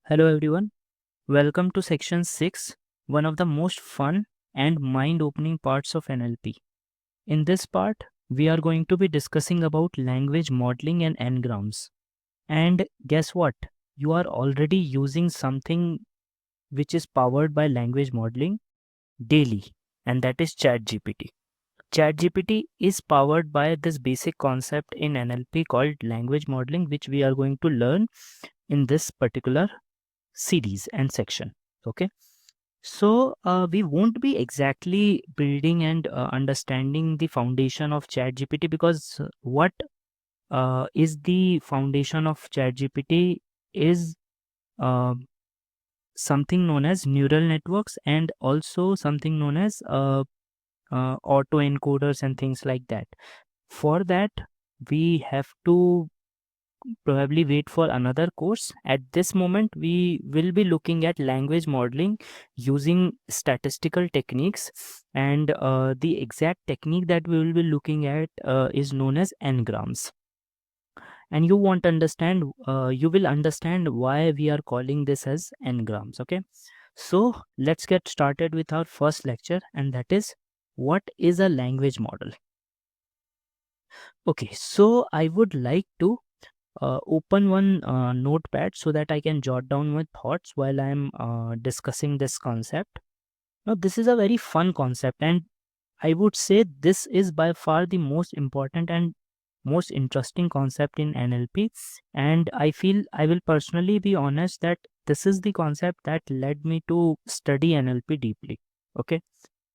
Hello everyone, welcome to section 6, one of the most fun and mind-opening parts of NLP. In this part, we are going to be discussing about language modeling and n-grams. And guess what? You are already using something which is powered by language modeling daily, and that is ChatGPT. ChatGPT is powered by this basic concept in NLP called language modeling, which we are going to learn in this particular series and section. Okay, so we won't be exactly building and understanding the foundation of ChatGPT, because what is the foundation of ChatGPT is uh, something known as neural networks, and also something known as autoencoders and things like that. For that, we have to probably wait for another course. At this moment, we will be looking at language modeling using statistical techniques, and the exact technique that we will be looking at is known as n-grams. And you will understand why we are calling this as n-grams. Okay, so let's get started with our first lecture, and that is, what is a language model? Okay, so I would like to open one notepad so that I can jot down my thoughts while I'm discussing this concept. Now, this is a very fun concept, and I would say this is by far the most important and most interesting concept in NLP. And I feel, I will personally be honest, that this is the concept that led me to study NLP deeply. Okay,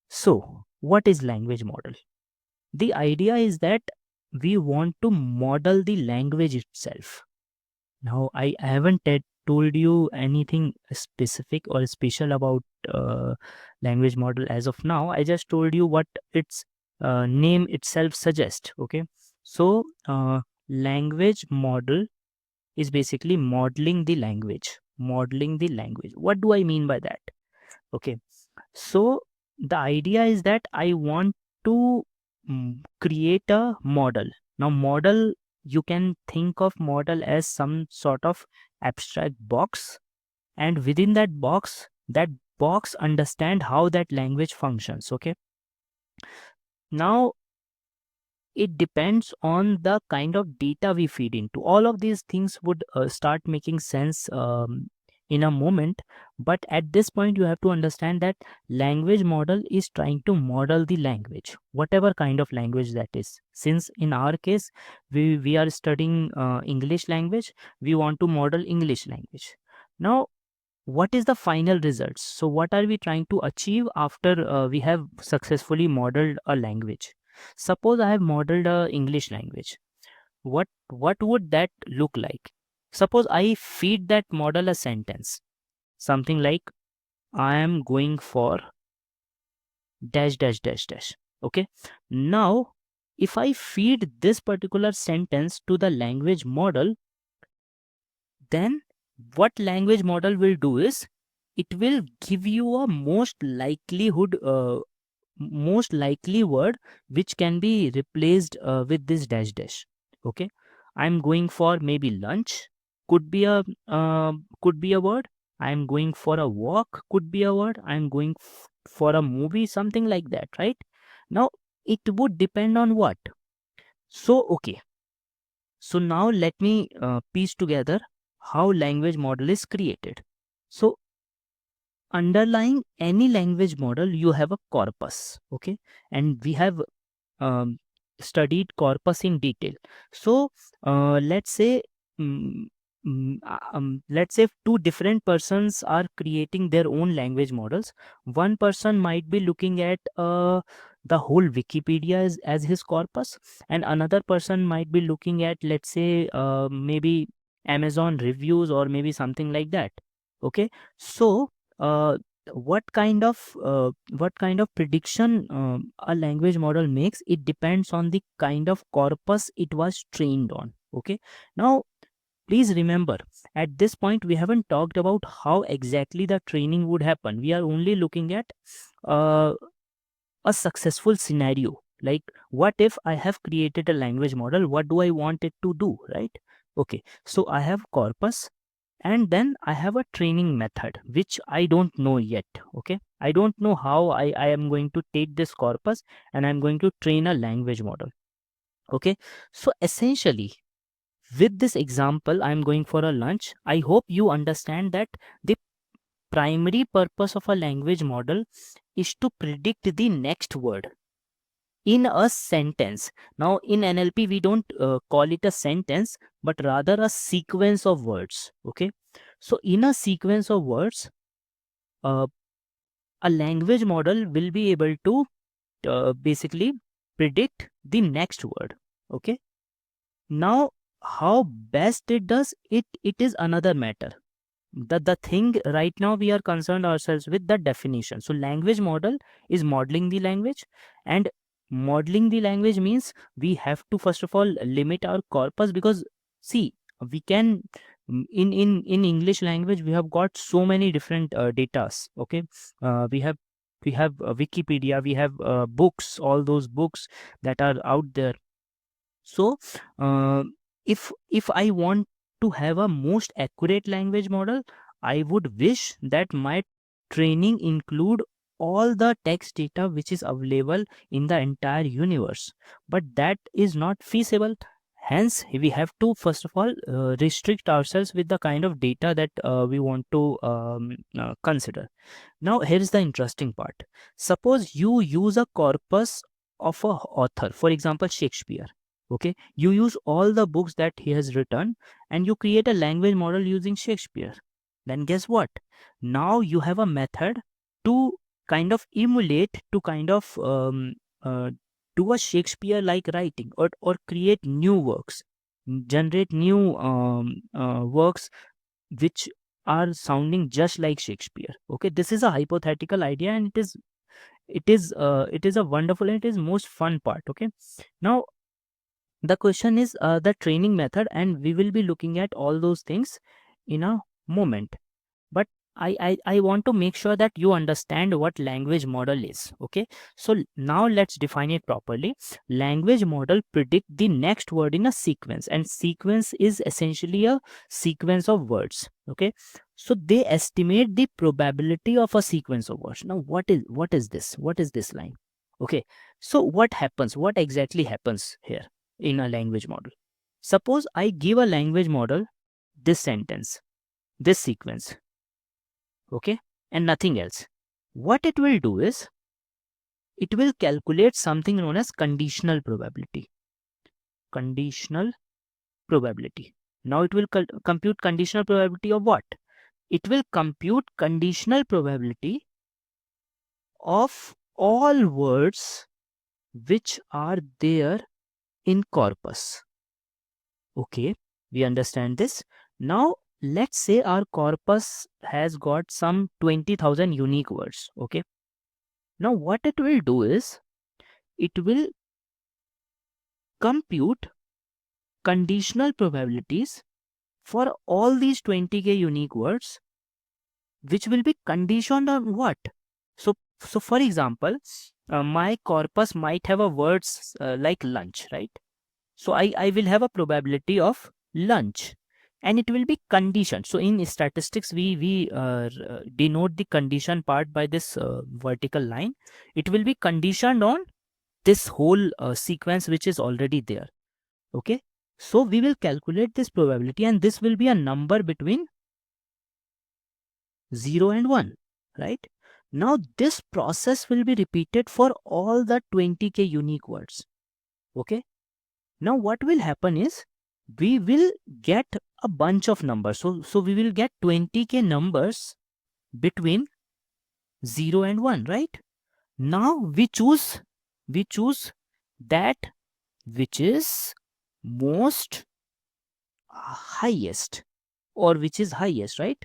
so what is language model? The idea is that we want to model the language itself. Now, I haven't told you anything specific or special about language model as of now. I just told you what its name itself suggests. Okay, so language model is basically modeling the language. Modeling the language. What do I mean by that? Okay, so the idea is that I want to create a model. Now, model, you can think of model as some sort of abstract box, and within that box understand how that language functions. Okay, now it depends on the kind of data we feed into. All of these things would start making sense in a moment, but at this point you have to understand that language model is trying to model the language, whatever kind of language that is. Since in our case, we are studying English language, we want to model English language. Now, what is the final results? So what are we trying to achieve after we have successfully modeled a language? Suppose I have modeled a English language. What would that look like? Suppose I feed that model a sentence, something like, I am going for dash dash dash dash. Okay, now if I feed this particular sentence to the language model, then what language model will do is, it will give you a most likely word which can be replaced with this dash dash. Okay, I'm going for maybe lunch, could be a word. I'm going for a walk, could be a word. I'm going for a movie, something like that, right? Now, it would depend on what. So okay, so now let me piece together how language model is created. So underlying any language model, you have a corpus. Okay, and we have um, studied corpus in detail. So let's say, mm, let's say two different persons are creating their own language models. One person might be looking at the whole Wikipedia as his corpus, and another person might be looking at, let's say, maybe Amazon reviews or maybe something like that. Okay, so uh, what kind of prediction a language model makes, it depends on the kind of corpus it was trained on. Okay, now please remember, at this point we haven't talked about how exactly the training would happen. We are only looking at uh, a successful scenario, like, what if I have created a language model, what do I want it to do, right? Okay, so I have corpus, and then I have a training method which I don't know yet. Okay, I don't know how I am going to take this corpus and I'm going to train a language model. Okay, so essentially with this example, I'm going for a lunch. I hope you understand that the primary purpose of a language model is to predict the next word in a sentence. Now, in NLP, we don't call it a sentence, but rather a sequence of words. Okay, so in a sequence of words, uh, a language model will be able to basically predict the next word. Okay, now how best it does it is another matter. The thing right now, we are concerned ourselves with the definition. So language model is modeling the language, and modeling the language means we have to first of all limit our corpus, because see, we can in English language we have got so many different datas. Okay, we have Wikipedia, we have books, all those books that are out there. So uh, if I want to have a most accurate language model, I would wish that my training include all the text data which is available in the entire universe, but that is not feasible. Hence we have to first of all restrict ourselves with the kind of data that we want to consider. Now here is the interesting part. Suppose you use a corpus of a author, for example Shakespeare. Okay, you use all the books that he has written and you create a language model using Shakespeare. Then guess what? Now you have a method to kind of emulate, to kind of uh, do a Shakespeare like writing, or create new works, generate new works which are sounding just like Shakespeare. Okay, this is a hypothetical idea, and it is a wonderful and it is most fun part. Okay, now the question is the training method, and we will be looking at all those things in a moment. But I want to make sure that you understand what language model is. Okay, so now let's define it properly. Language model predict the next word in a sequence, and sequence is essentially a sequence of words. Okay, so they estimate the probability of a sequence of words. Now what is this line? Okay, so what exactly happens here in a language model? Suppose I give a language model this sentence, this sequence, okay, and nothing else. What it will do is it will calculate something known as conditional probability. Conditional probability. Now it will compute conditional probability of what? It will compute conditional probability of all words which are there in corpus. Okay, we understand this. Now let's say our corpus has got some 20,000 unique words. Okay, now what it will do is it will compute conditional probabilities for all these 20k unique words, which will be conditioned on what? So for example, my corpus might have a words like lunch, right? So I will have a probability of lunch, and it will be conditioned. So in statistics, we denote the condition part by this vertical line. It will be conditioned on this whole sequence which is already there. Okay, so we will calculate this probability, and this will be a number between 0 and 1, right? Now this process will be repeated for all the 20k unique words. Okay, now what will happen is we will get a bunch of numbers. So we will get 20k numbers between 0 and 1, right? Now we choose that which is most highest, or which is highest, right?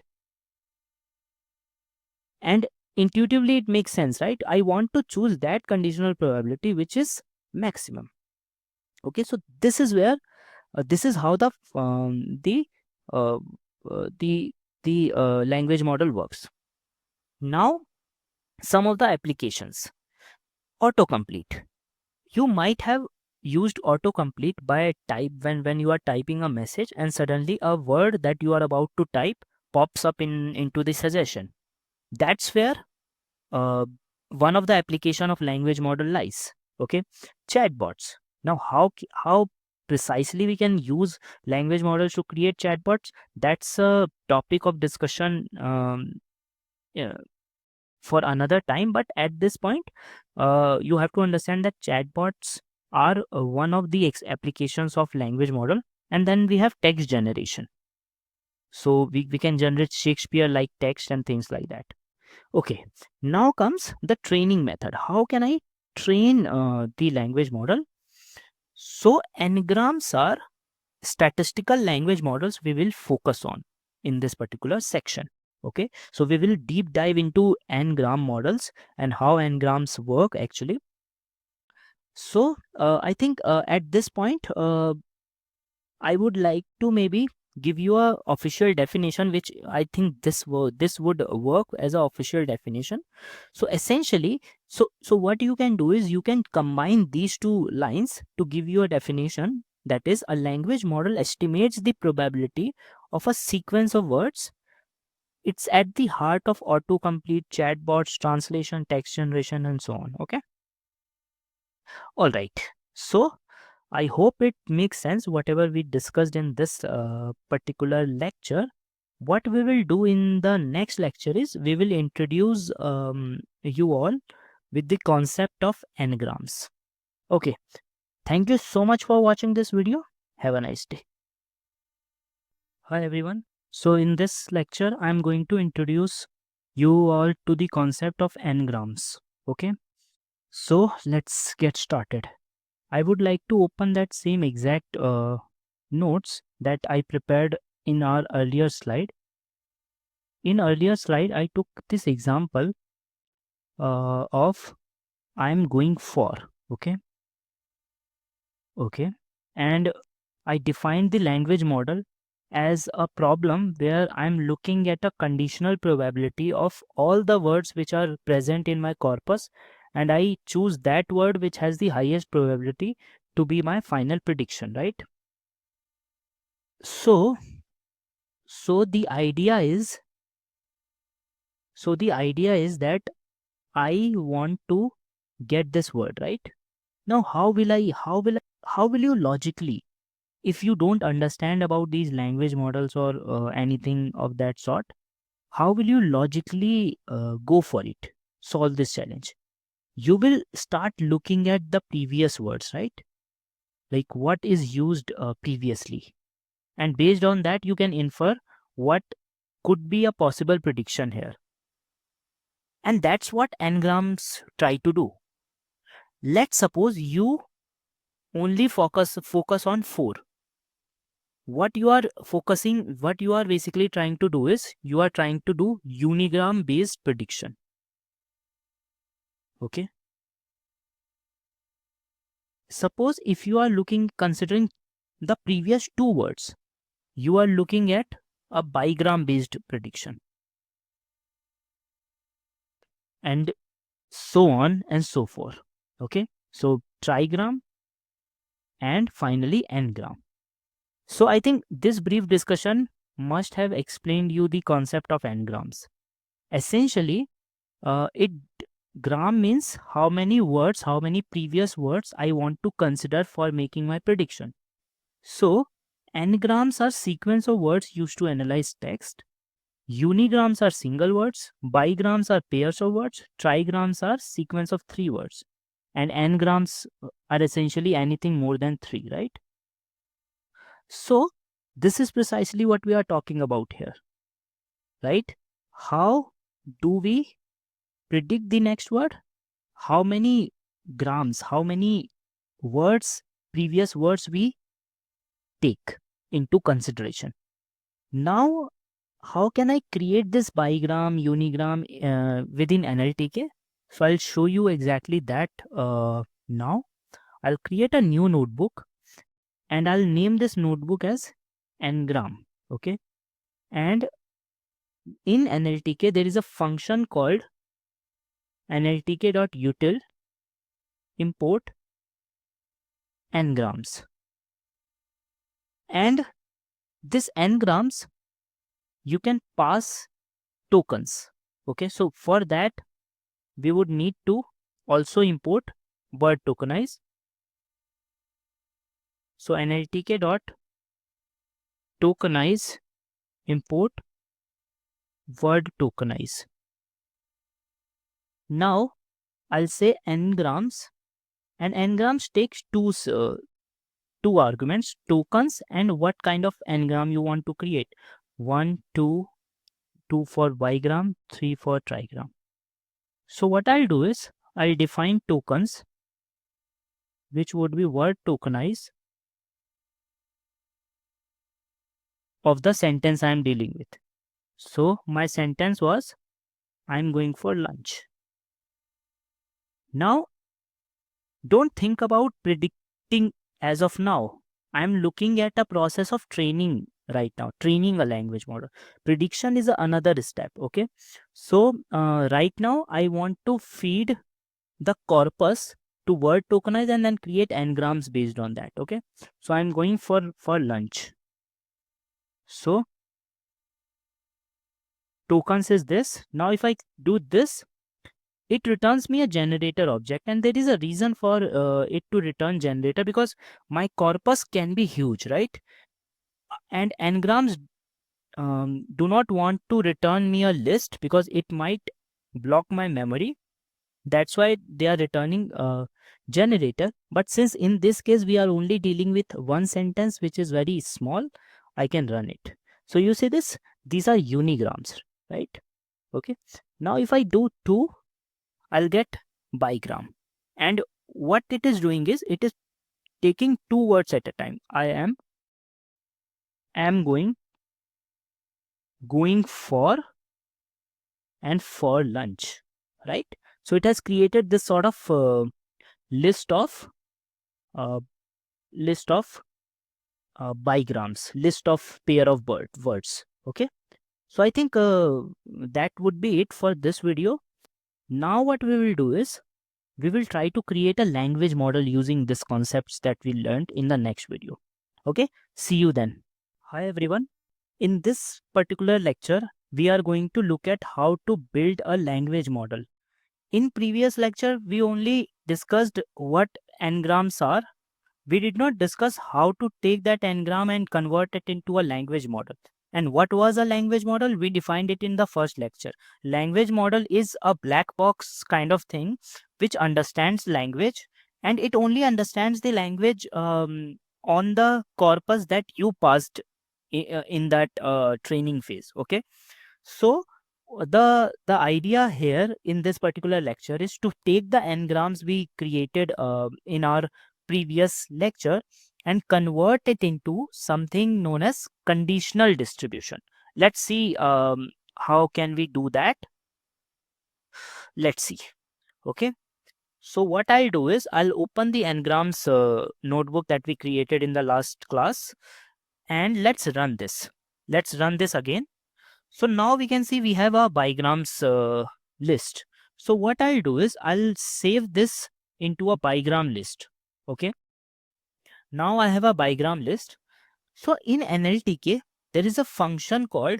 And intuitively it makes sense, right? I want to choose that conditional probability which is maximum. Okay, so this is where this is how uh, the language model works. Now some of the applications. Autocomplete. You might have used autocomplete by type when you are typing a message and suddenly a word that you are about to type pops up into the suggestion. That's where uh, one of the application of language model lies. Okay, chatbots. Now, how precisely we can use language models to create chatbots? That's a topic of discussion. Yeah, for another time, but at this point you have to understand that chatbots are one of the applications of language model. And then we have text generation, so we can generate Shakespeare like text and things like that. Okay, now comes the training method. How can I train the language model? So n-grams are statistical language models we will focus on in this particular section. Okay, so we will deep dive into n-gram models and how n-grams work actually. So I think at this point I would like to maybe give you a official definition, which I think this would work as a official definition. So essentially, so what you can do is you can combine these two lines to give you a definition. That is, a language model estimates the probability of a sequence of words. It's at the heart of autocomplete, chatbots, translation, text generation, and so on. Okay. All right. So I hope it makes sense whatever we discussed in this particular lecture. What we will do in the next lecture is we will introduce you all with the concept of n-grams. Okay, thank you so much for watching this video. Have a nice day. Hi everyone. So in this lecture, I am going to introduce you all to the concept of n-grams. Okay, so let's get started. I would like to open that same exact notes that I prepared in our earlier slide. In earlier slide, I took this example of I'm going for. Okay, okay, and I defined the language model as a problem where I'm looking at a conditional probability of all the words which are present in my corpus, and I choose that word which has the highest probability to be my final prediction, right? So so the idea is that I want to get this word, right? Now how will you logically, if you don't understand about these language models or anything of that sort, how will you logically go for it, solve this challenge? You will start looking at the previous words, right? Like what is used previously, and based on that you can infer what could be a possible prediction here. And that's what n-grams try to do. Let's suppose you only focus on 4. What you are basically trying to do is you are trying to do unigram based prediction. Okay, suppose if you are considering the previous 2 words, you are looking at a bigram based prediction, and so on and so forth. Okay, so trigram and finally n-gram. So I think this brief discussion must have explained you the concept of n-grams. Essentially, it gram means how many words, how many previous words I want to consider for making my prediction. So n-grams are sequence of words used to analyze text. Unigrams are single words, bigrams are pairs of words, trigrams are sequence of 3 words, and n-grams are essentially anything more than 3, right? So this is precisely what we are talking about here, right? How do we predict the next word? How many grams, how many words, previous words we take into consideration? Now, how can I create this bigram, unigram within NLTK? So I'll show you exactly that now. I'll create a new notebook and I'll name this notebook as ngram. Okay. And in NLTK, there is a function called nltk.util import n-grams, and this n-grams you can pass tokens. Okay, so for that we would need to also import word tokenize. So nltk dot tokenize import word tokenize. Now I'll say n-grams, and n-grams takes two arguments, tokens and what kind of n-gram you want to create. 1, 2, 2 for bigram, 3 for trigram. So what I'll do is I'll define tokens, which would be word tokenize of the sentence I'm dealing with. So my sentence was, I'm going for lunch. Now don't think about predicting as of now. I'm looking at a process of training right now, training a language model. Prediction is another step. Okay, so right now I want to feed the corpus to word tokenize and then create n-grams based on that. Okay, so I'm going for lunch. So tokens is this. Now if I do this, it returns me a generator object, and there is a reason for it to return generator, because my corpus can be huge, right? And n-grams do not want to return me a list because it might block my memory. That's why they are returning generator. But since in this case we are only dealing with one sentence which is very small, I can run it. So you see this, these are unigrams, right? Okay, now if I do 2, I'll get bigram. And what it is doing is it is taking 2 words at a time. I am going for and for lunch, right? So it has created this sort of list of uh, list of bigrams, list of pair of words. Okay, so I think that would be it for this video. Now what we will do is we will try to create a language model using these concepts that we learned in the next video. Okay, see you then. Hi everyone. In this particular lecture, we are going to look at how to build a language model. In previous lecture, we only discussed what n-grams are. We did not discuss how to take that n-gram and convert it into a language model. And what was a language model? We defined it in the first lecture. Language model is a black box kind of thing which understands language, and it only understands the language on the corpus that you passed in that training phase. Okay, so the idea here in this particular lecture is to take the n-grams we created in our previous lecture and convert it into something known as conditional distribution. Let's see how can we do that. Let's see. Okay, so what I'll do is I'll open the n-grams notebook that we created in the last class, and let's run this. Let's run this again. So now we can see we have a bigrams list. So what I'll do is I'll save this into a bigram list. Okay, now I have a bigram list. So in NLTK, there is a function called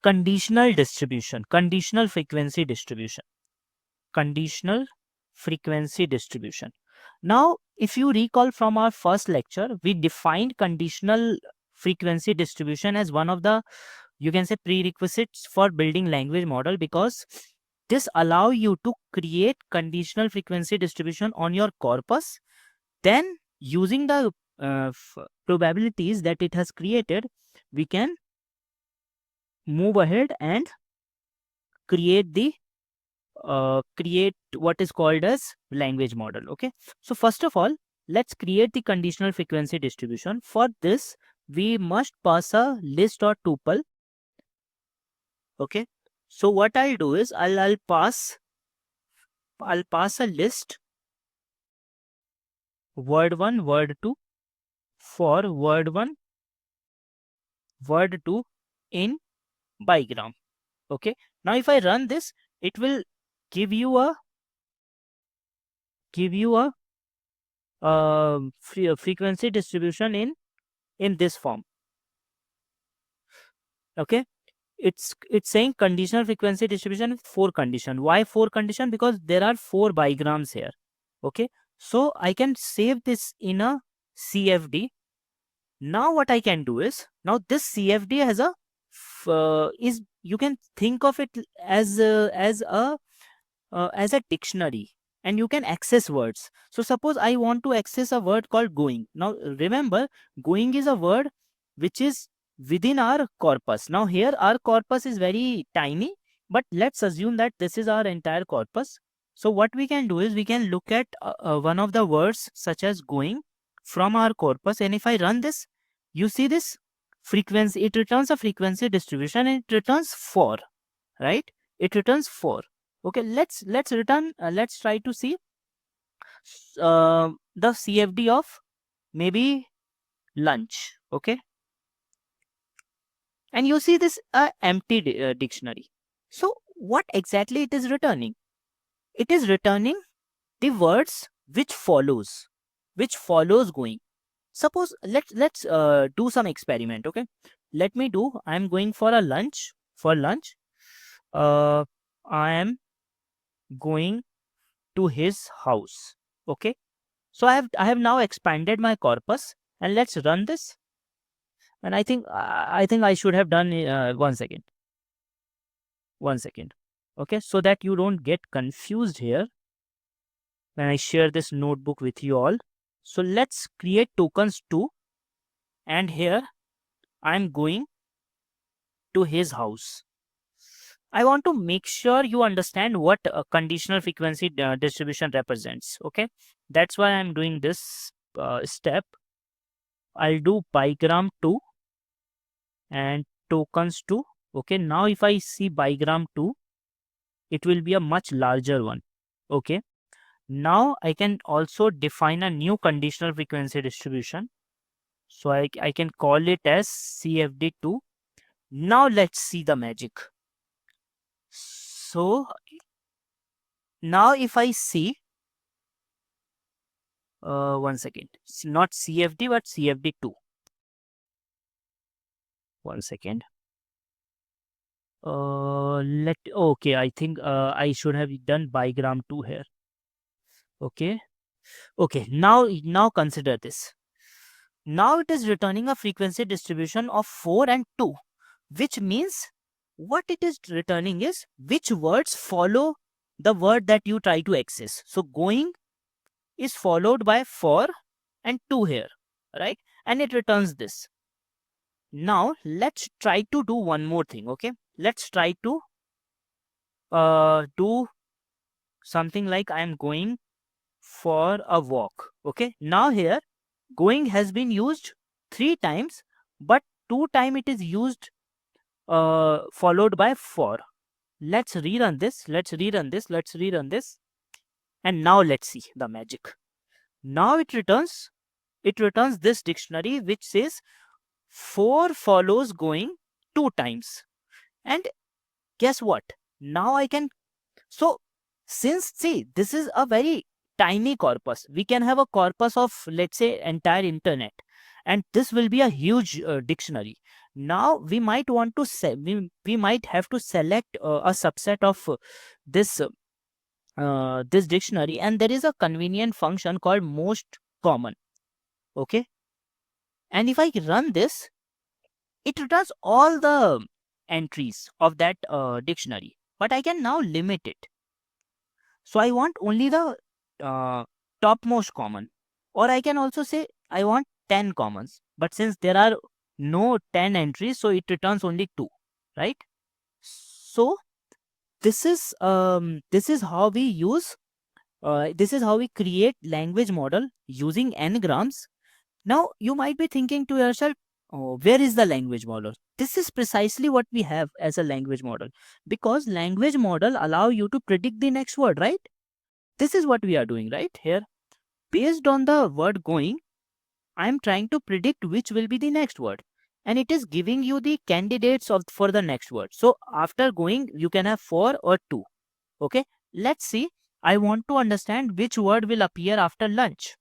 conditional distribution, conditional frequency distribution, conditional frequency distribution. Now, if you recall from our first lecture, we defined conditional frequency distribution as one of the, you can say, prerequisites for building language model, because this allow you to create conditional frequency distribution on your corpus. Then using the probabilities that it has created, we can move ahead and create what is called as language model. Okay, so first of all, let's create the conditional frequency distribution. For this, we must pass a list or tuple. Okay, so what I'll do is I'll pass a list word1 word2 for word1 word2 in bigram. Okay, now if I run this, it will give you a frequency distribution in this form. Okay, it's saying conditional frequency distribution with 4 condition. Why 4 condition? Because there are 4 bigrams here. Okay, so I can save this in a CFD. Now what I can do is, now this CFD has a is, you can think of it as a dictionary, and you can access words. So suppose I want to access a word called going. Now remember, going is a word which is within our corpus. Now here our corpus is very tiny, but let's assume that this is our entire corpus. So what we can do is, we can look at one of the words such as going from our corpus, and if I run this, you see this frequency, it returns a frequency distribution, and it returns 4, right? It returns 4. Okay, let's return, let's try to see the CFD of maybe lunch. Okay, and you see this empty dictionary. So what exactly it is returning? It is returning the words which follows going. Suppose let's do some experiment. Okay, let me do, I'm going for a lunch. For lunch, I am going to his house. Okay, so I have now expanded my corpus, and let's run this. And I think I should have done 1 second. Okay, so that you don't get confused here when I share this notebook with you all. So let's create tokens 2, and here I'm going to his house. I want to make sure you understand what conditional frequency distribution represents. Okay, that's why I'm doing this step. I'll do bigram 2 and tokens 2. Okay, now if I see bigram 2, it will be a much larger one. Okay, now I can also define a new conditional frequency distribution. So I can call it as CFD2. Now let's see the magic. So now if I see, 1 second, it's not CFD but CFD2. 1 second. Okay, I think I should have done bigram 2 here. Okay, now consider this. Now it is returning a frequency distribution of 4 and 2, which means what it is returning is which words follow the word that you try to access. So going is followed by 4 and 2 here, right? And it returns this. Now let's try to do one more thing. Okay, let's try to do something like I am going for a walk. Okay, now here going has been used 3 times, but 2 times it is used followed by 4. Let's rerun this. And now let's see the magic. Now it returns this dictionary which says 4 follows going 2 times. And guess what? Now I can, so since, see, this is a very tiny corpus, we can have a corpus of, let's say, entire internet, and this will be a huge dictionary. Now we might want to we might have to select a subset of this dictionary, and there is a convenient function called most common. Okay, and if I run this, it returns all the entries of that dictionary, but I can now limit it. So I want only the topmost common, or I can also say I want 10 commons, but since there are no 10 entries, so it returns only 2, right? So this is how we use this is how we create language model using n-grams. Now you might be thinking to yourself, oh, where is the language model? This is precisely what we have as a language model, because language model allow you to predict the next word, right? This is what we are doing right here. Based on the word going, I am trying to predict which will be the next word, and it is giving you the candidates for the next word. So after going, you can have 4 or 2. Okay, let's see. I want to understand which word will appear after lunch.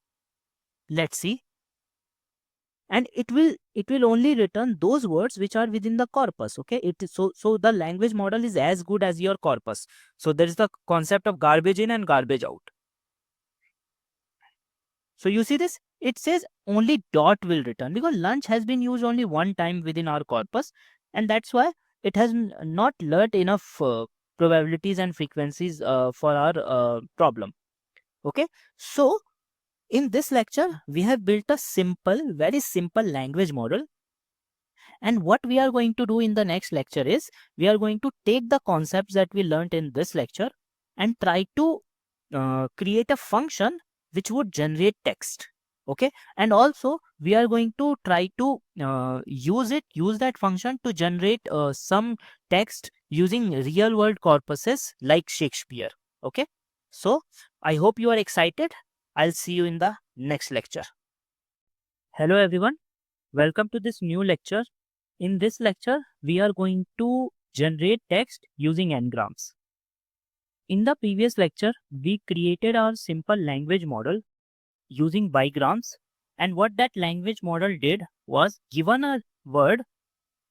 Let's see. And it will only return those words which are within the corpus. Okay, it is so the language model is as good as your corpus. So there is the concept of garbage in and garbage out. So you see this, it says only dot will return because lunch has been used only one time within our corpus, and that's why it has not learned enough probabilities and frequencies for our problem. Okay, so in this lecture we have built a very simple language model. And what we are going to do in the next lecture is we are going to take the concepts that we learned in this lecture and try to create a function which would generate text. Okay, and also we are going to try to use that function to generate some text using real world corpuses like Shakespeare. Okay, so I hope you are excited. I'll see you in the next lecture. Hello everyone, welcome to this new lecture. In this lecture, we are going to generate text using n-grams. In the previous lecture, we created our simple language model using bigrams, and what that language model did was, given a word,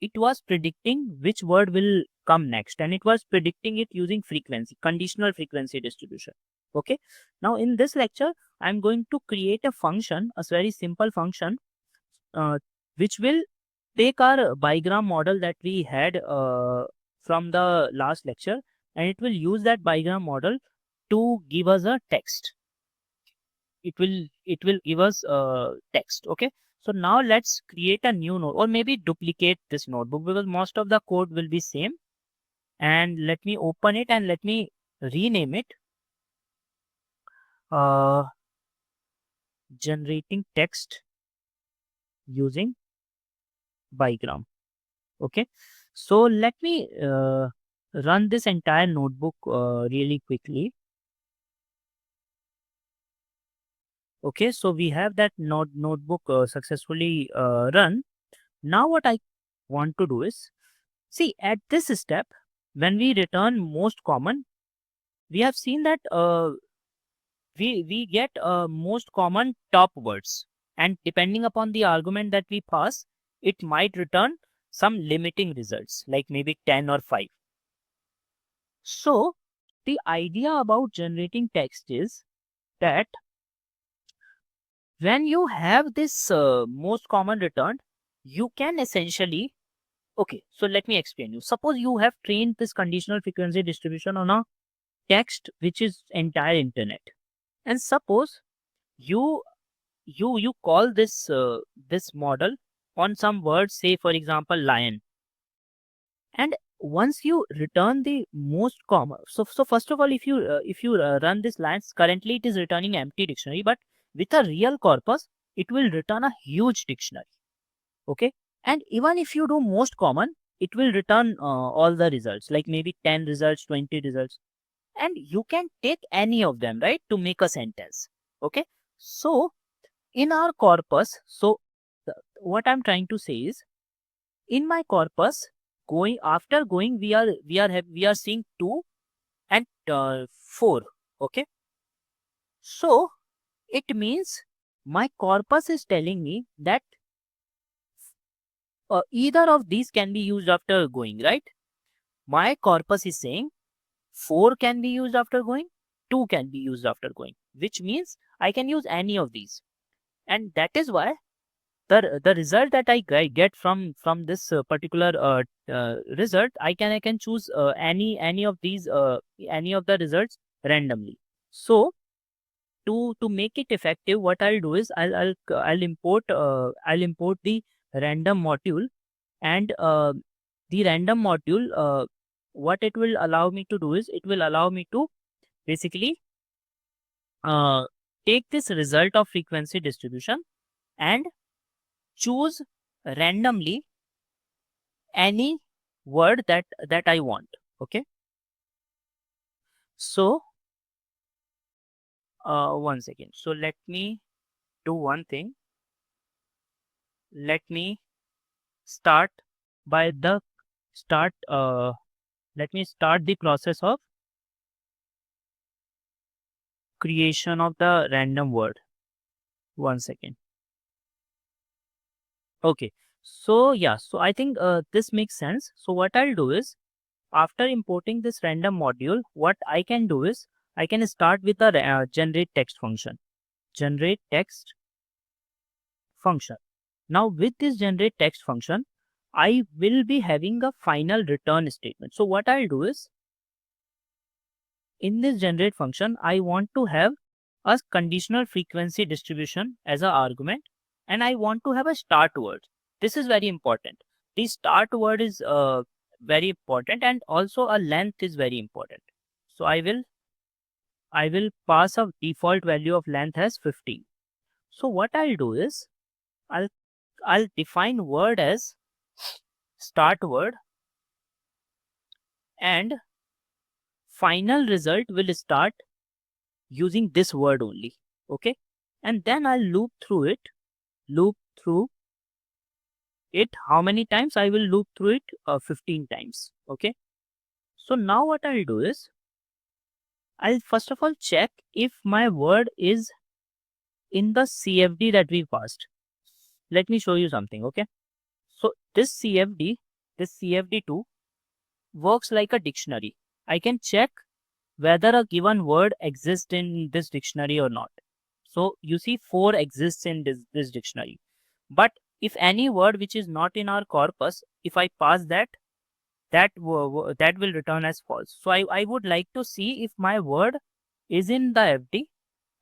it was predicting which word will come next, and it was predicting it using frequency, conditional frequency distribution. Okay, now in this lecture, I'm going to create a function, a very simple function, which will take our bigram model that we had from the last lecture, and it will use that bigram model to give us a text. It will give us text. Okay, so now let's create a new node, or maybe duplicate this notebook because most of the code will be same. And let me open it and let me rename it uh, generating text using bigram. Okay, so let me run this entire notebook really quickly. Okay, so we have that notebook successfully run. Now what I want to do is, see, at this step, when we return most common, we have seen that we get most common top words, and depending upon the argument that we pass, it might return some limiting results like maybe 10 or 5. So the idea about generating text is that when you have this most common return, you can essentially, okay, so let me explain you. Suppose you have trained this conditional frequency distribution on a text which is entire internet, and suppose you you call this model on some words, say for example lion, and once you return the most common, so first of all, if you run this lines, currently it is returning empty dictionary, but with a real corpus it will return a huge dictionary. Okay, and even if you do most common, it will return all the results, like maybe 10 results, 20 results, and you can take any of them, right, to make a sentence. Okay, so in our corpus, so what I'm trying to say is, in my corpus, going after going, we are seeing 2 and 4. Okay, so it means my corpus is telling me that either of these can be used after going, right? My corpus is saying 4 can be used after going, 2 can be used after going, which means I can use any of these. And that is why the result that I get from this particular result, I can choose any of these any of the results randomly. So to make it effective, what I'll do is I'll import the random module, and the random module, what it will allow me to do is, it will allow me to basically uh, take this result of frequency distribution and choose randomly any word that I want. Okay, so 1 second, so let me do one thing. Let me start by the start let me start the process of creation of the random word. One second. Okay. So yeah, so I think this makes sense. So what I'll do is, after importing this random module, what I can do is I can start with a generate text function. Generate text function. Now with this generate text function, I will be having a final return statement. So what I'll do is, in this generate function, I want to have a conditional frequency distribution as an argument, and I want to have a start word. This is very important. The start word is very important, and also a length is very important. So I will pass a default value of length as 15. So what I'll do is, I'll I'll define word as start word, and final result will start using this word only. Okay, and then I'll loop through it. How many times I will loop through it? 15 times. Okay, so now what I'll do is, I'll first of all check if my word is in the CFD that we passed. Let me show you something. Okay, so this CFD2 works like a dictionary. I can check whether a given word exists in this dictionary or not. So you see 4 exists in this dictionary. But if any word which is not in our corpus, if I pass that, that will return as false. So I would like to see if my word is in the FD,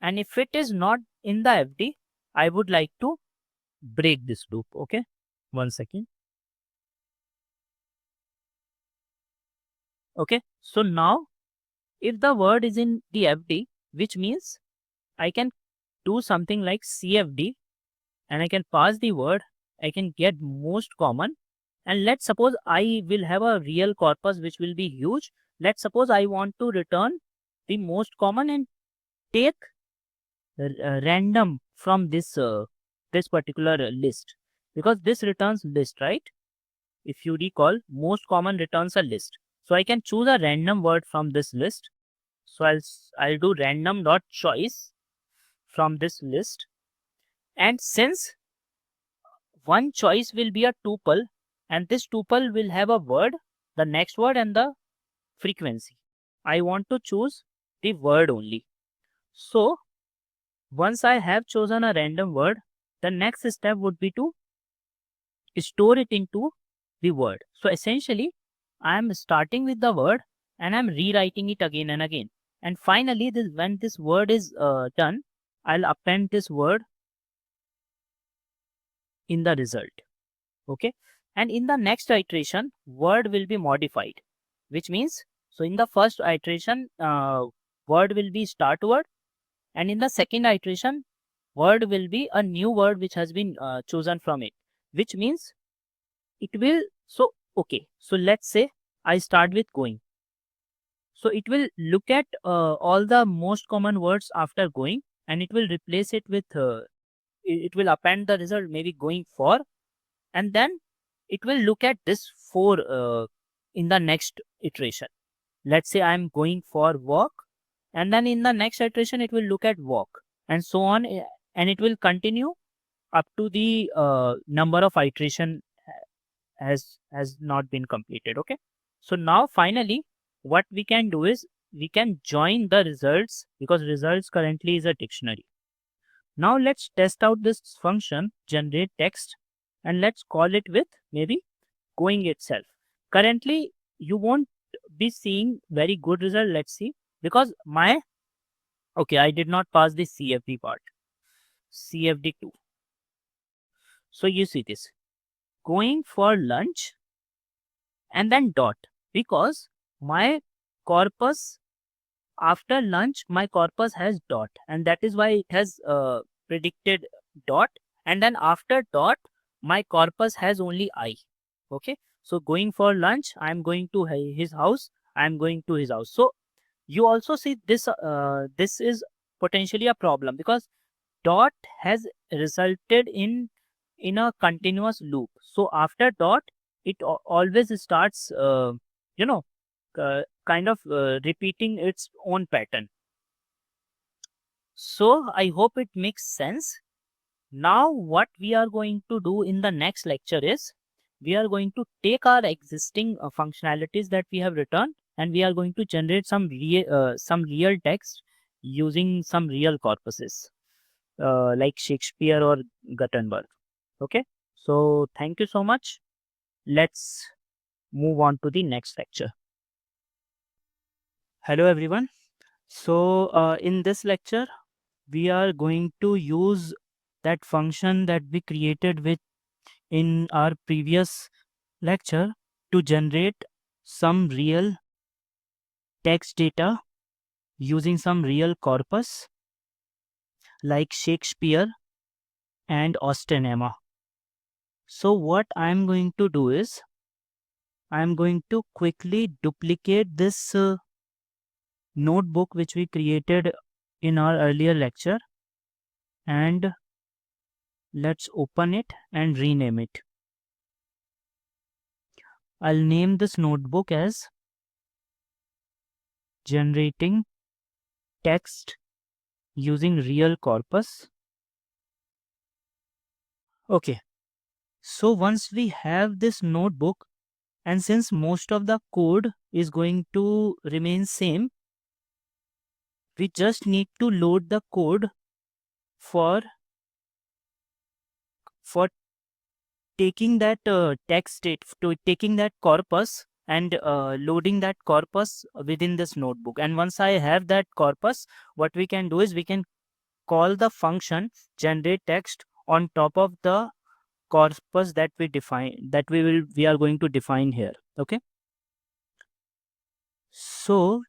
and if it is not in the FD, I would like to break this loop. Okay, one second. Okay, so now if the word is in the FD, which means I can do something like CFD, and I can pass the word, I can get most common, and let's suppose I will have a real corpus which will be huge. Let's suppose I want to return the most common and take random from this particular list, because this returns list, right? If you recall, most common returns a list. So I can choose a random word from this list. So I'll do random dot choice from this list, and since one choice will be a tuple, and this tuple will have a word, the next word, and the frequency, I want to choose the word only. So once I have chosen a random word, the next step would be to store it into the word. So essentially, I am starting with the word, and I'm rewriting it again and again. And finally, when this word is done, I'll append this word in the result. Okay, and in the next iteration, word will be modified, which means, so in the first iteration, word will be start word, and in the second iteration, word will be a new word which has been chosen from it, which means it will, so okay, so let's say I start with going. So it will look at all the most common words after going, and it will replace it with it will append the result, maybe going for, and then it will look at this for in the next iteration. Let's say I'm going for walk, and then in the next iteration it will look at walk, and so on, and it will continue up to the number of iteration has not been completed. Okay, so now finally what we can do is, we can join the results, because results currently is a dictionary. Now let's test out this function generate text, and let's call it with maybe going itself. Currently you won't be seeing very good result. Let's see, because my, okay, I did not pass the CFD part, CFD2. So you see this going for lunch and then dot, because my corpus after lunch, my corpus has dot, and that is why it has predicted dot, and then after dot my corpus has only I. Okay, so going for lunch, I am going to his house, I am going to his house. So you also see this this is potentially a problem, because dot has resulted in a continuous loop. So after dot, it always starts you know kind of repeating its own pattern. So I hope it makes sense. Now what we are going to do in the next lecture is we are going to take our existing functionalities that we have written, and we are going to generate some real text using some real corpuses like Shakespeare or Gutenberg. Okay, so thank you so much. Let's move on to the next lecture. Hello everyone. So in this lecture we are going to use that function that we created with in our previous lecture to generate some real text data using some real corpus like Shakespeare and Austen Emma. So what I'm going to do is I'm going to quickly duplicate this notebook which we created in our earlier lecture, and let's open it and rename it. I'll name this notebook as generating text using real corpus. Okay, so once we have this notebook, and since most of the code is going to remain same, we just need to load the code for for taking that text state, to taking that corpus and loading that corpus within this notebook. And once I have that corpus, what we can do is we can call the function generate text on top of the corpus that we are going to define here. Okay, so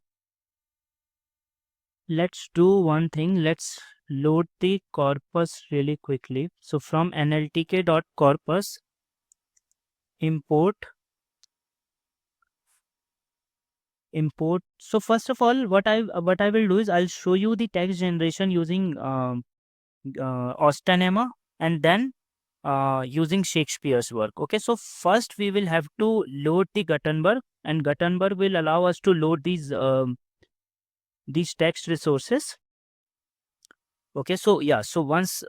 let's do one thing. Let's load the corpus really quickly. So from nltk.corpus import. So first of all, what I will do is I'll show you the text generation using Austen Emma, and then using Shakespeare's work. Okay, so first we will have to load the Gutenberg, and Gutenberg will allow us to load these text resources. Okay, so yeah, so once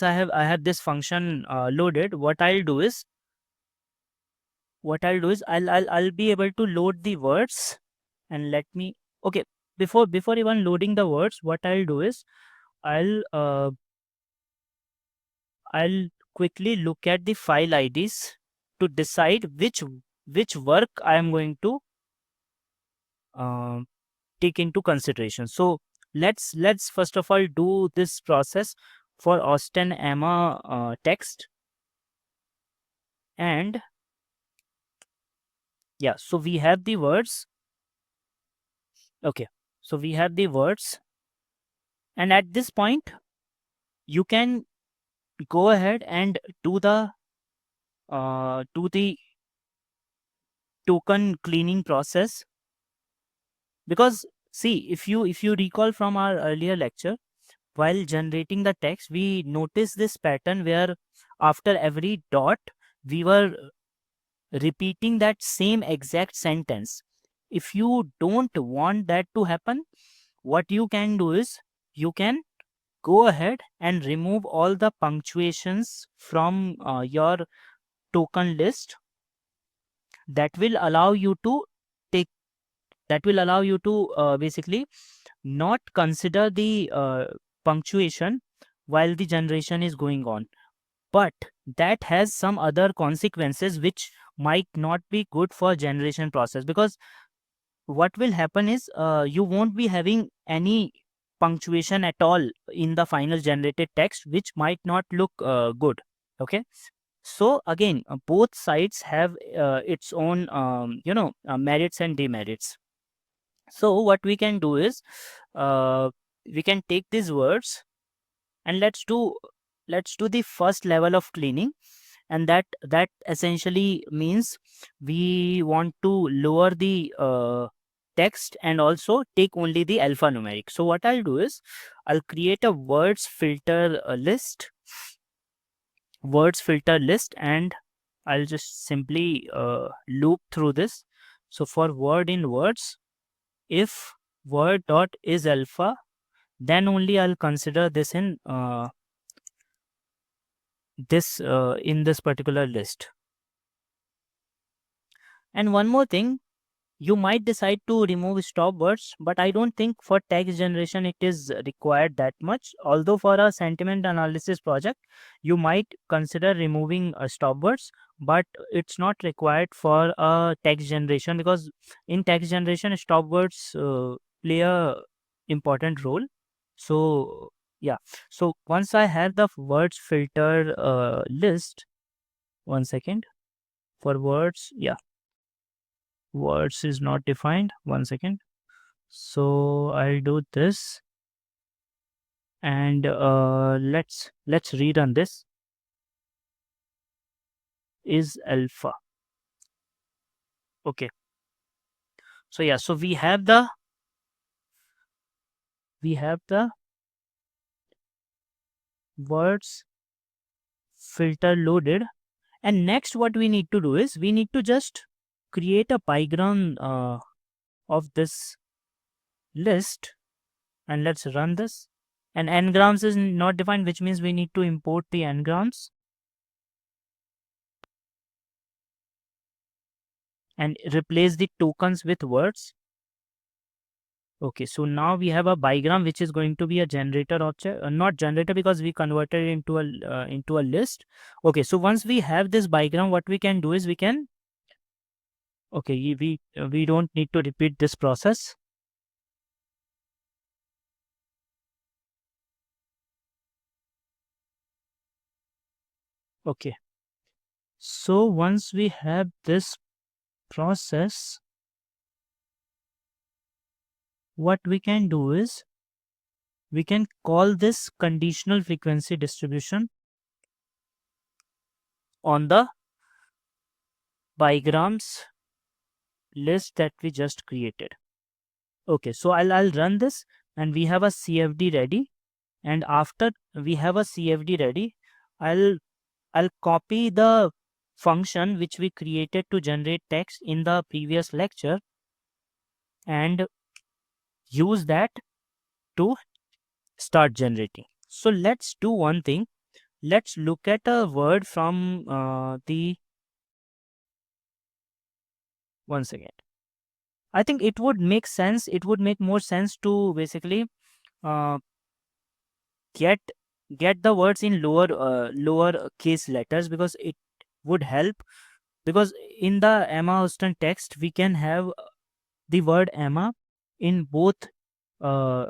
I have this function loaded, what I'll do is I'll be able to load the words. And let me, okay, before even loading the words, what I'll do is I'll uh, I'll quickly look at the file IDs to decide which work I am going to uh, take into consideration. So let's first of all do this process for Austen Emma text. And yeah, so we have the words. Okay, so we have the words, and at this point you can go ahead and do the token cleaning process. Because see, if you recall from our earlier lecture, while generating the text, we noticed this pattern where after every dot we were repeating that same exact sentence. If you don't want that to happen, what you can do is you can go ahead and remove all the punctuations from your token list. That will allow you to take that will allow you to basically not consider the punctuation while the generation is going on. But that has some other consequences which might not be good for generation process, because what will happen is you won't be having any punctuation at all in the final generated text, which might not look good. Okay, so again, both sides have its own merits and demerits. So what we can do is we can take these words, and let's do the first level of cleaning. And that essentially means we want to lower the text and also take only the alphanumeric. So what I'll do is I'll create a words filter list, and I'll just simply loop through this. So for word in words, if word dot is alpha, then only I'll consider this in this in this particular list. And one more thing, you might decide to remove stop words, but I don't think for text generation it is required that much. Although for a sentiment analysis project, you might consider removing stop words, but it's not required for a text generation, because in text generation stop words play a important role. So yeah, so once I have the words filter list, one second, for words, yeah, words is not defined, one second. So I'll do this, and let's rerun this. Is alpha. Okay, so yeah, so we have the words filter loaded, and next what we need to do is we need to just create a background of this list, and let's run this. And n-grams is not defined, which means we need to import the n-grams and replace the tokens with words. Okay, so now we have a bigram which is going to be a generator object, not generator because we converted it into a list. Okay, so once we have this bigram, what we can do is we can, okay, we don't need to repeat this process. Okay, so once we have this process, what we can do is we can call this conditional frequency distribution on the bigrams list that we just created. Okay, so I'll run this, and we have a CFD ready. And after we have a CFD ready, I'll I'll copy the function which we created to generate text in the previous lecture and use that to start generating. So let's do one thing. Let's look at a word from the one second. I think it would make sense. It would make more sense to basically uh, get get the words in lower case letters, because it would help. Because in the Emma Houston text, we can have the word Emma in uh,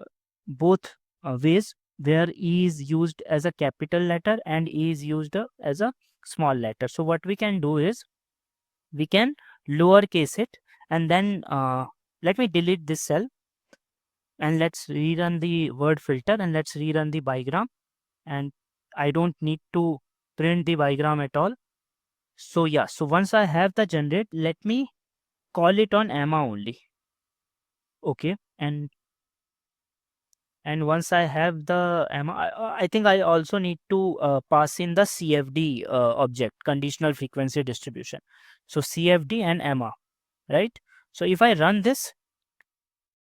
both ways, where E is used as a capital letter and E is used as a small letter. So what we can do is we can lowercase it, and then let me delete this cell, and let's rerun the word filter, and let's rerun the bigram. And I don't need to print the bigram at all. So yeah, so once I have the generate, let me call it on Emma only. Okay, and once I have the Emma, I think I also need to pass in the CFD object, conditional frequency distribution. So CFD and Emma, right? So if I run this,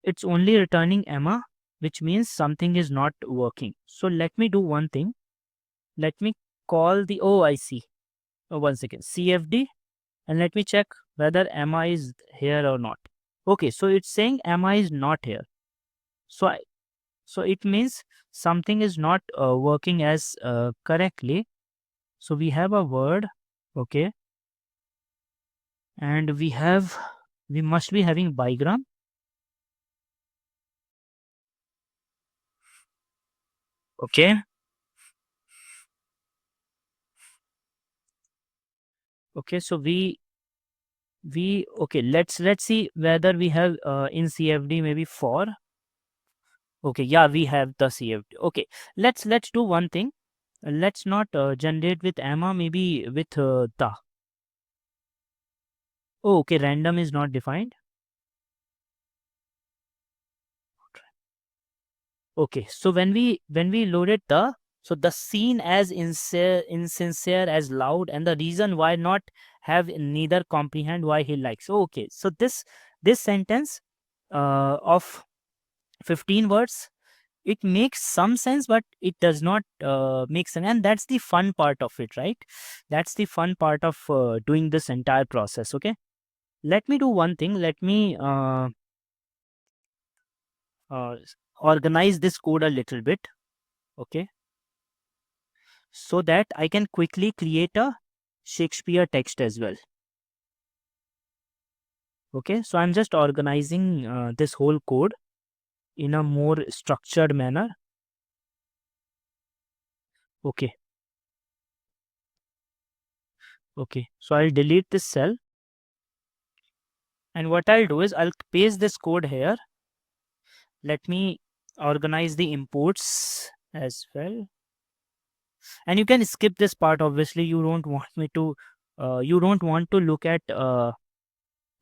it's only returning Emma, which means something is not working. So let me do one thing. Let me call the, oh, I see. Oh, one second, CFD, and let me check whether Emma is here or not. Okay, so it's saying Emma is not here. So so it means something is not working as correctly. So we have a word, okay, and we must be having bigram. Okay, okay, so we okay, let's see whether we have in CFD maybe for. Okay, yeah, we have the CFD. Okay, let's do one thing. Let's not generate with Emma, maybe with the. Oh, okay, random is not defined. Okay, so when we loaded the, so the scene as insincere as loud, and the reason why not have neither comprehend why he likes. Okay, so this sentence of 15 words it makes some sense, but it does not make sense, and that's the fun part of it, right? That's the fun part of doing this entire process. Okay, let me do one thing. Let me organize this code a little bit. Okay, so that I can quickly create a Shakespeare text as well. Okay, so I'm just organizing this whole code in a more structured manner. Okay, okay, so I'll delete this cell, and what I'll do is I'll paste this code here. Let me organize the imports as well, and you can skip this part. Obviously, you don't want me to you don't want to look at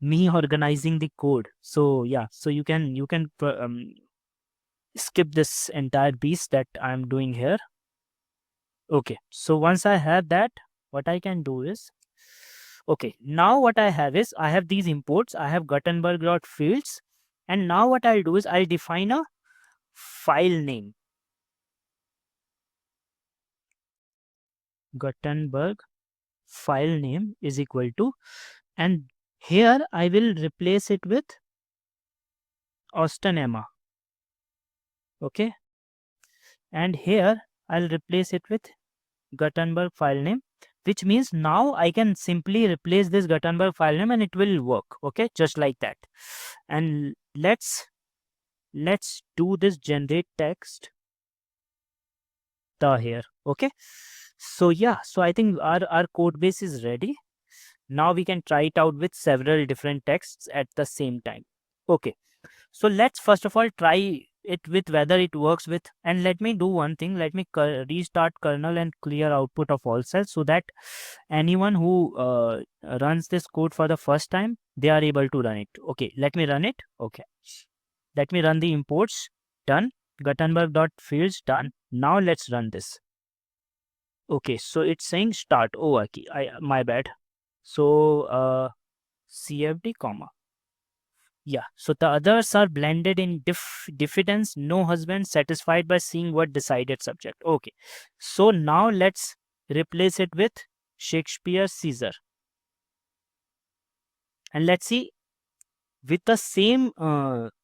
me organizing the code. So yeah, so you can skip this entire beast that I'm doing here. Okay, so once I have that, what I can do is, okay, now what I have is I have these imports. I have Gutenberg.fields, and now what I'll do is I'll define a file name. Gutenberg file name is equal to, and here I will replace it with Austin Emma. Okay, and here I'll replace it with Gutenberg file name, which means now I can simply replace this Gutenberg file name and it will work. Okay, just like that. And let's do this generate text the here. Okay, so yeah, so I think our code base is ready. Now we can try it out with several different texts at the same time. Okay, so let's first of all try it with whether it works with, and let me do one thing. Let me restart kernel and clear output of all cells, so that anyone who runs this code for the first time, they are able to run it. Okay, let me run it. Okay, let me run the imports. Done. Gutenberg.fields done. Now let's run this. Okay, so it's saying start. Oh, okay, my bad. So cfd comma. Yeah, so the others are blended in diffidence, no husband, satisfied by seeing what decided subject. Okay, so now let's replace it with Shakespeare Caesar. And let's see, with the same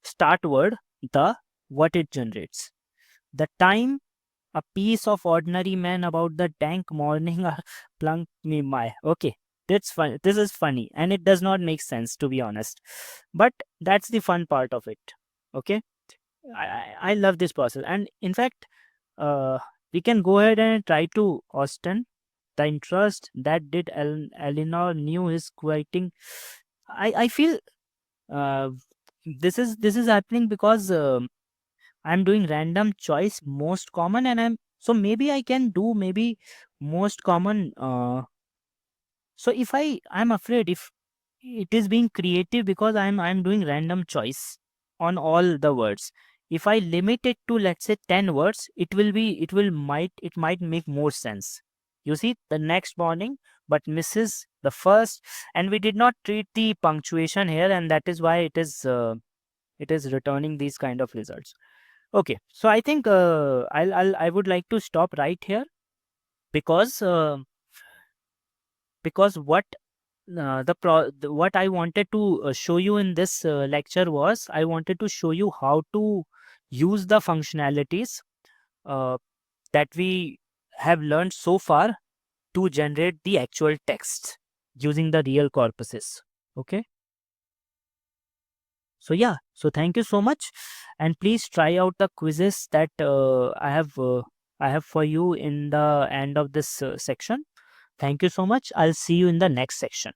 start word, the what it generates. The time, a piece of ordinary man about the dank morning plunk me my. Okay, that's fun. This is funny, and it does not make sense, to be honest. But that's the fun part of it. Okay, I love this process, and in fact, uh, we can go ahead and try to Austin. The interest that did Eleanor knew his quieting. I feel uh, this is happening because I'm doing random choice most common, and maybe I can do maybe most common. So if I'm afraid if it is being creative because I'm doing random choice on all the words. If I limit it to, let's say, 10 words, it might make more sense. You see, the next morning, but misses the first, and we did not treat the punctuation here, and that is why it is returning these kind of results. Okay, so I think I would like to stop right here, because what what I wanted to show you in this lecture was, I wanted to show you how to use the functionalities uh, that we have learned so far to generate the actual text using the real corpuses. Okay, so yeah, so thank you so much, and please try out the quizzes that I have for you in the end of this section. Thank you so much. I'll see you in the next section.